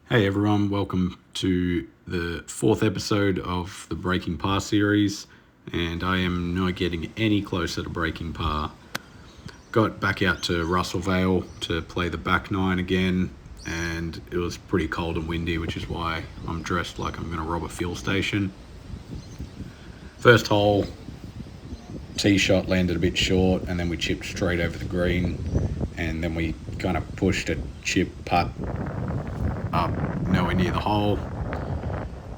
Hey everyone, welcome to the fourth episode of the Breaking Par series, and I am not getting any closer to breaking par. Got back out to Vale to play the back nine again, and it was pretty cold and windy, which is why I'm dressed like I'm going to rob a fuel station. First hole, tee shot landed a bit short, and then we chipped straight over the green, and then we kind of pushed a chip putt up nowhere near the hole.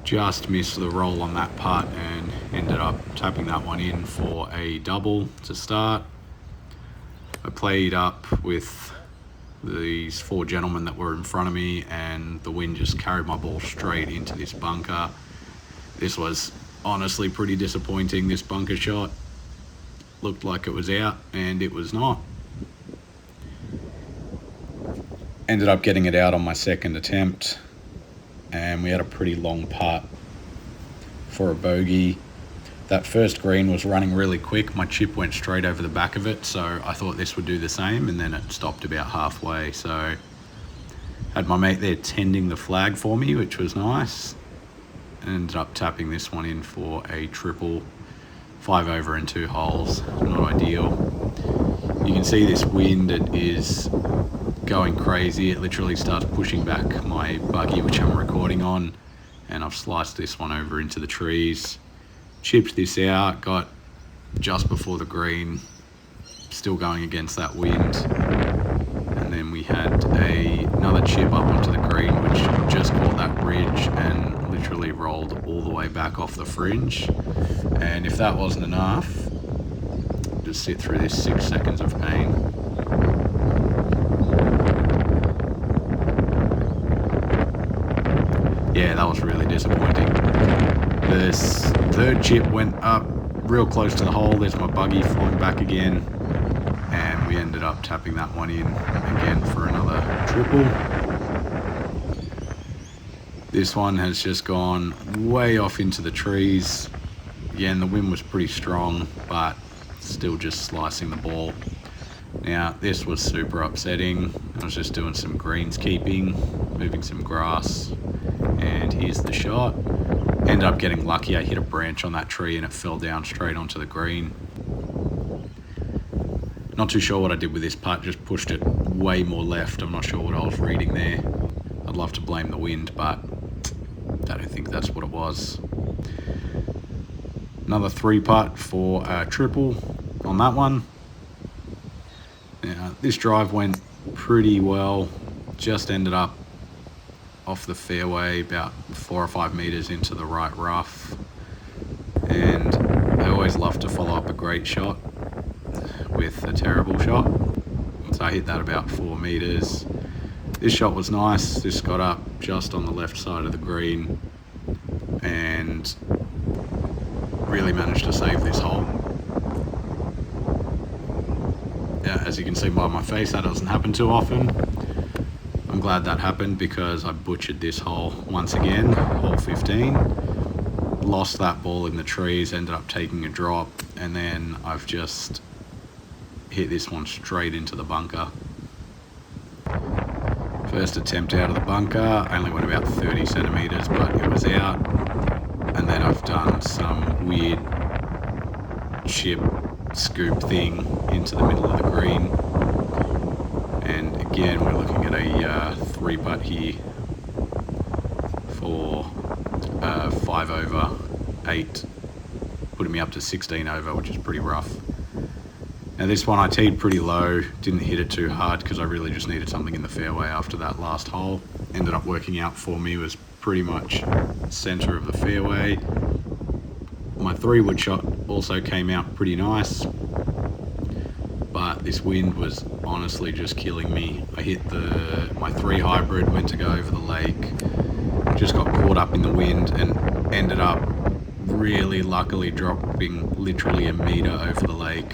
Just missed the roll on that putt and ended up tapping that one in for a double to start. I played up with these four gentlemen that were in front of me, and the wind just carried my ball straight into this bunker. This was honestly pretty disappointing. This bunker shot looked like it was out, and it was not. Ended up getting it out on my second attempt, and we had a pretty long putt for a bogey. That first green was running really quick. My chip went straight over the back of it, so I thought this would do the same, and then it stopped about halfway. So had my mate there tending the flag for me, which was nice. Ended up tapping this one in for a triple, 5 over in 2 holes. Not ideal. You can see this wind, it is going crazy. It literally starts pushing back my buggy, which I'm recording on, and I've sliced this one over into the trees. Chipped this out, got just before the green, still going against that wind, and then we had another chip up onto the green, which just caught that ridge and literally rolled all the way back off the fringe. And if that wasn't enough, just sit through this 6 seconds of pain. Yeah, that was really disappointing. This third chip went up real close to the hole. There's my buggy flying back again, and we ended up tapping that one in again for another triple. This one has just gone way off into the trees. Yeah, and the wind was pretty strong, but still just slicing the ball. Now, this was super upsetting. I was just doing some greenskeeping, moving some grass, and here's the shot. Ended up getting lucky. I hit a branch on that tree and it fell down straight onto the green. Not too sure what I did with this putt, just pushed it way more left. I'm not sure what I was reading there. I'd love to blame the wind, but I don't think that's what it was. Another 3 putt for a triple on that one. Now, this drive went pretty well, just ended up off the fairway about 4 or 5 meters into the right rough, and I always love to follow up a great shot with a terrible shot, so I hit that about 4 meters. This shot was nice. This got up just on the left side of the green and really managed to save this hole. Yeah, as you can see by my face, that doesn't happen too often. I'm glad that happened because I butchered this hole once again, hole 15. Lost that ball in the trees, ended up taking a drop, and then I've just hit this one straight into the bunker. First attempt out of the bunker, only went about 30 centimeters, but it was out. And then I've done some weird chip scoop thing into the middle of the green. And again, we're looking at a 3 putt here for 5 over 8, putting me up to 16 over, which is pretty rough. Now this one I teed pretty low, didn't hit it too hard because I really just needed something in the fairway after that last hole. Ended up working out for me, was pretty much center of the fairway. My 3-wood shot also came out pretty nice, but this wind was honestly just killing me. I hit my 3 hybrid, went to go over the lake, just got caught up in the wind and ended up really luckily dropping literally a meter over the lake.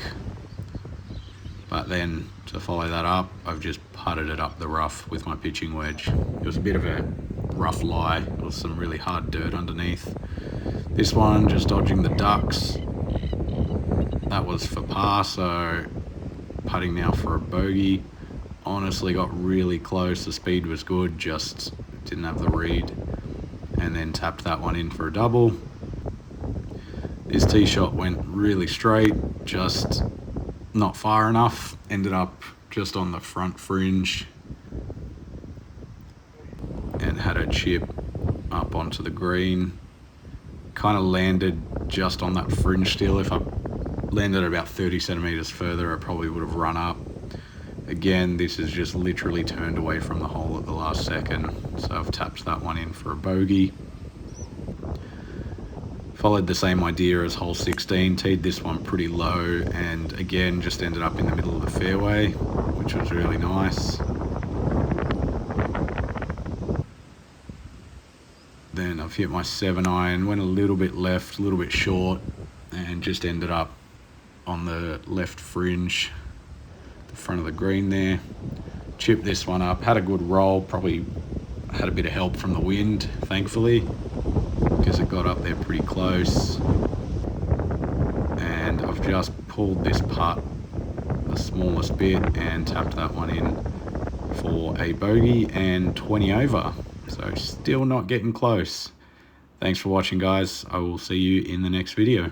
But then to follow that up, I've just putted it up the rough with my pitching wedge. It was a bit of a rough lie. There was some really hard dirt underneath. This one, just dodging the ducks. That was for par, so putting now for a bogey honestly got really close. The speed was good, just didn't have the read. And then tapped that one in for a double. This tee shot went really straight, just not far enough. Ended up just on the front fringe and had a chip up onto the green. Kind of landed just on that fringe still. If I landed about 30 centimeters further, I probably would have run up. Again, this is just literally turned away from the hole at the last second, so I've tapped that one in for a bogey. Followed the same idea as hole 16, teed this one pretty low, and again just ended up in the middle of the fairway, which was really nice. Then I've hit my 7-iron, went a little bit left, a little bit short, and just ended up on the left fringe, the front of the green there. Chipped this one up, had a good roll, probably had a bit of help from the wind, thankfully, because it got up there pretty close. And I've just pulled this putt the smallest bit and tapped that one in for a bogey and 20 over. So still not getting close. Thanks for watching, guys. I will see you in the next video.